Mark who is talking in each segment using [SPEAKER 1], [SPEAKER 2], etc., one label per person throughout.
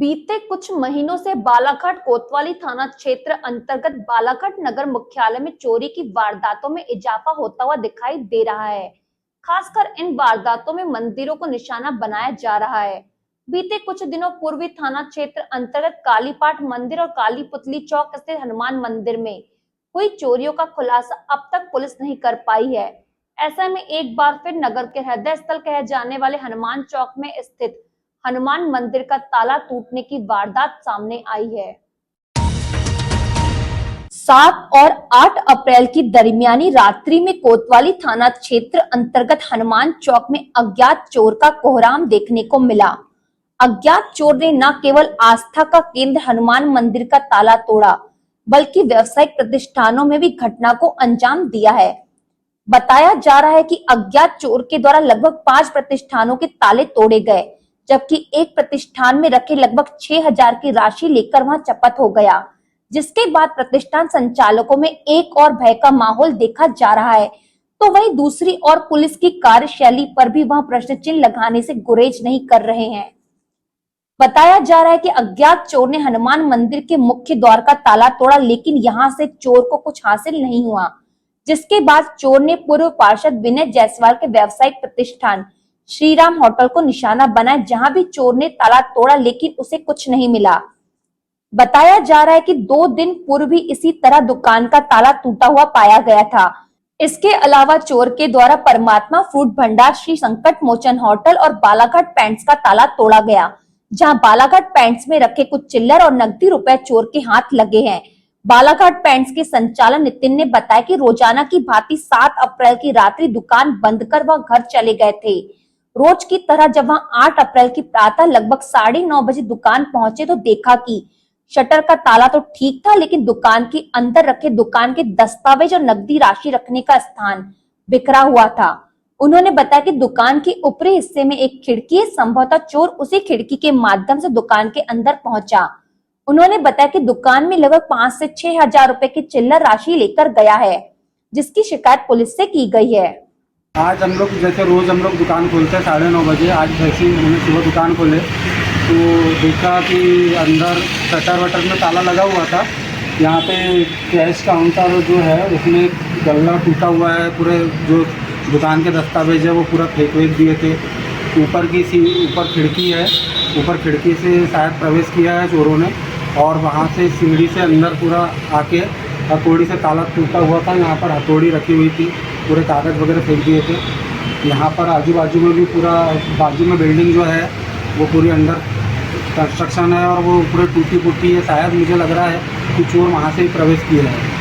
[SPEAKER 1] बीते कुछ महीनों से बालाघाट कोतवाली थाना क्षेत्र अंतर्गत बालाघाट नगर मुख्यालय में चोरी की वारदातों में इजाफा होता हुआ दिखाई दे रहा है। खासकर इन वारदातों में मंदिरों को निशाना बनाया जा रहा है। बीते कुछ दिनों पूर्वी थाना क्षेत्र अंतर्गत कालीपाठ मंदिर और काली पुतली चौक स्थित हनुमान मंदिर में हुई चोरियों का खुलासा अब तक पुलिस नहीं कर पाई है। ऐसे में एक बार फिर नगर के हृदय स्थल कहे जाने वाले हनुमान चौक में स्थित हनुमान मंदिर का ताला टूटने की वारदात सामने आई है। 7 और 8 अप्रैल की दरमियानी रात्रि में कोतवाली थाना क्षेत्र अंतर्गत हनुमान चौक में अज्ञात चोर का कोहराम देखने को मिला। अज्ञात चोर ने न केवल आस्था का केंद्र हनुमान मंदिर का ताला तोड़ा, बल्कि व्यावसायिक प्रतिष्ठानों में भी घटना को अंजाम दिया है। बताया जा रहा है कि अज्ञात चोर के द्वारा लगभग 5 प्रतिष्ठानों के ताले तोड़े गए, जबकि एक प्रतिष्ठान में रखे लगभग 6000 की राशि लेकर वहां चपत हो गया, जिसके बाद प्रतिष्ठान संचालकों में एक और भय का माहौल देखा जा रहा है। तो वहीं दूसरी ओर पुलिस की कार्यशैली पर भी वहां प्रश्न चिन्ह लगाने से गुरेज नहीं कर रहे हैं। बताया जा रहा है कि अज्ञात चोर ने हनुमान मंदिर के मुख्य द्वार का ताला तोड़ा, लेकिन यहां से चोर को कुछ हासिल नहीं हुआ, जिसके बाद चोर ने पूर्व पार्षद विनय जायसवाल के व्यावसायिक प्रतिष्ठान श्रीराम होटल को निशाना बनाया, जहां भी चोर ने ताला तोड़ा, लेकिन उसे कुछ नहीं मिला। बताया जा रहा है कि 2 दिन पूर्व भी इसी तरह दुकान का ताला टूटा हुआ पाया गया था। इसके अलावा चोर के द्वारा परमात्मा फ्रूट भंडार, श्री संकट मोचन होटल और बालाघाट पेंट्स का ताला तोड़ा गया, जहां बालाघाट पेंट्स में रखे कुछ चिल्लर और नकदी रुपए चोर के हाथ लगे हैं। बालाघाट पेंट्स के संचालक नितिन ने बताया कि रोजाना की भांति 7 अप्रैल की रात्रि दुकान बंद कर वह घर चले गए थे। रोज की तरह जब वह 8 अप्रैल की प्रातः लगभग 9:30 बजे दुकान पहुंचे तो देखा कि शटर का ताला तो ठीक था, लेकिन दुकान के अंदर रखे दुकान के दस्तावेज और नकदी राशि रखने का स्थान बिखरा हुआ था। उन्होंने बताया कि दुकान के ऊपरी हिस्से में एक खिड़की है, संभवतः चोर उसी खिड़की के माध्यम से दुकान के अंदर पहुंचा। उन्होंने बताया कि दुकान में लगभग 5 से 6000 रुपए की चिल्लर राशि लेकर गया है, जिसकी शिकायत पुलिस से की गई है।
[SPEAKER 2] आज हम लोग जैसे रोज़ हम लोग दुकान खोलते हैं 9:30 बजे। आज जैसे ही हमने सुबह दुकान खोले तो देखा कि अंदर शटर वटर में ताला लगा हुआ था। यहाँ पे कैश काउंटर जो है उसमें गल्ला टूटा हुआ है, पूरे जो दुकान के दस्तावेज है वो पूरा फेंक दिए थे। ऊपर खिड़की है, ऊपर खिड़की से शायद प्रवेश किया है चोरों ने, और वहाँ से सीढ़ी से अंदर पूरा आके हथौड़ी से ताला टूटा हुआ था। यहाँ पर हथौड़ी रखी हुई थी, पूरे कागज़ वगैरह फेंक दिए थे। यहाँ पर आजू बाजू में भी पूरा बाजू में बिल्डिंग जो है वो पूरी अंदर कंस्ट्रक्शन है और वो पूरी टूटी फूटी है। शायद मुझे लग रहा है कि चोर वहाँ से ही प्रवेश किए हैं।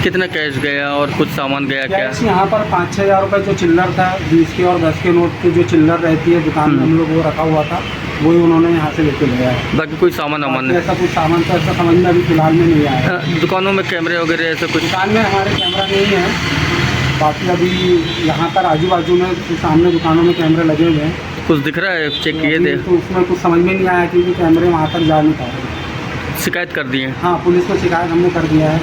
[SPEAKER 3] कितना कैश गया और कुछ सामान गया क्या?
[SPEAKER 2] कैश यहाँ पर 5-6 हज़ार रुपये जो चिल्लर था, 20 के और 10 के नोट की जो चिल्लर रहती है दुकान में हम लोग वो रखा हुआ था, वही उन्होंने यहाँ से लेके गया है।
[SPEAKER 3] बाकी कोई सामान
[SPEAKER 2] ऐसा कुछ सामान तो ऐसा समझ में अभी फिलहाल में नहीं आया।
[SPEAKER 3] दुकानों में कैमरे वगैरह ऐसा कुछ?
[SPEAKER 2] दुकान में हमारे कैमरा नहीं है। बाकी अभी यहाँ पर आजू बाजू में सामने दुकानों में कैमरे लगे हुए हैं।
[SPEAKER 3] कुछ दिख रहा है? चेक किए थे
[SPEAKER 2] तो उसमें कुछ समझ में नहीं आया क्योंकि कैमरे वहाँ तक जा नहीं पाए।
[SPEAKER 3] शिकायत कर दी है?
[SPEAKER 2] हाँ, पुलिस को शिकायत हमने कर दिया है।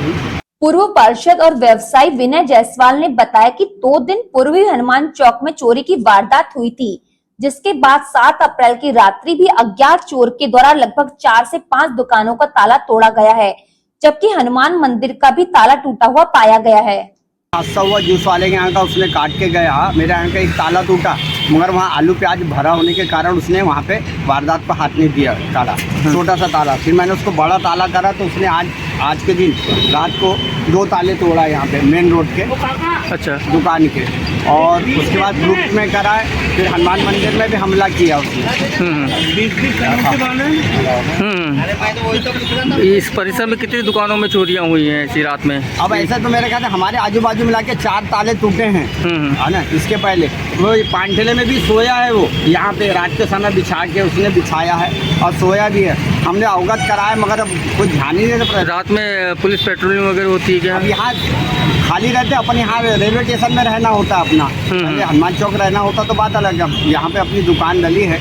[SPEAKER 1] पूर्व पार्षद और व्यवसायी विनय जायसवाल ने बताया कि 2 दिन पूर्व ही हनुमान चौक में चोरी की वारदात हुई थी, जिसके बाद 7 अप्रैल की रात्रि भी अज्ञात चोर के द्वारा लगभग 4 से 5 दुकानों का ताला तोड़ा गया है, जबकि हनुमान मंदिर का भी ताला टूटा हुआ पाया गया है।
[SPEAKER 4] हादसा हुआ जूस वाले के यहाँ का, उसने काट के गया, मेरे यहाँ का एक ताला टूटा, मगर वहाँ आलू प्याज भरा होने के कारण उसने वहाँ पे वारदात पर हाथ नहीं दिया, ताला छोटा सा ताला। फिर मैंने उसको बड़ा ताला करा तो उसने आज के दिन रात को 2 ताले तोड़ा यहाँ पे मेन रोड के,
[SPEAKER 3] अच्छा, दुकान
[SPEAKER 4] के। और उसके बाद ग्रुप में करा है, फिर हनुमान मंदिर में भी हमला किया उसने।
[SPEAKER 3] इस परिसर में कितनी दुकानों में चोरियां हुई हैं इसी रात में?
[SPEAKER 4] अब ऐसा तो मेरे ख्याल से हमारे आजू बाजू मिला के 4 ताले टूटे हैं, है ना। इसके पहले वो पांठेले में भी सोया है, वो यहाँ पे रात के समय बिछा के उसने बिछाया है और सोया भी है। हमने अवगत कराया मगर अब कुछ ध्यान ही नहीं।
[SPEAKER 3] रात में पुलिस पेट्रोलिंग वगैरह होती है क्या?
[SPEAKER 4] अब यहाँ खाली रहते, अपन यहाँ रेलवे स्टेशन में रहना होता है अपना, हनुमान चौक रहना होता तो बात अलग है। यहाँ पे अपनी दुकान डली है।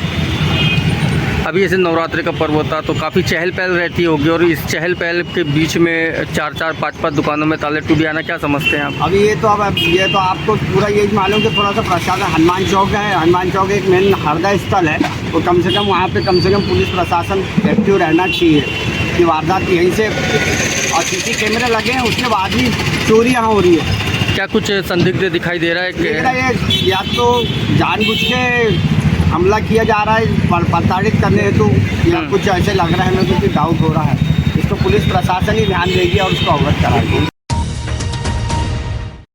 [SPEAKER 3] अभी ऐसे नवरात्रि का पर्व होता तो काफ़ी चहल पहल रहती होगी, और इस चहल पहल के बीच में 4-4, 5-5 दुकानों में ताले टूट आना, क्या समझते हैं आप?
[SPEAKER 4] अभी ये तो आपको पूरा यही मालूम कि थोड़ा सा प्रशासन, हनुमान चौक है, हनुमान चौक एक मेन हृदय स्थल है। तो कम से कम पुलिस प्रशासन एक्टिव रहना चाहिए कि वारदात यहीं से, और सीसी कैमरे लगे हैं उसके बाद भी चोरी यहाँ हो रही है।
[SPEAKER 3] क्या कुछ संदिग्ध दिखाई दे रहा है
[SPEAKER 4] देख
[SPEAKER 3] कि
[SPEAKER 4] रहा है या तो जानबूझ के हमला किया जा रहा है प्रताड़ित करने हेतु, या कुछ ऐसे लग रहा है मेरे को कि डाउट हो रहा है। इसको पुलिस प्रशासन ही ध्यान देगी और उसको अवगत कराएगी।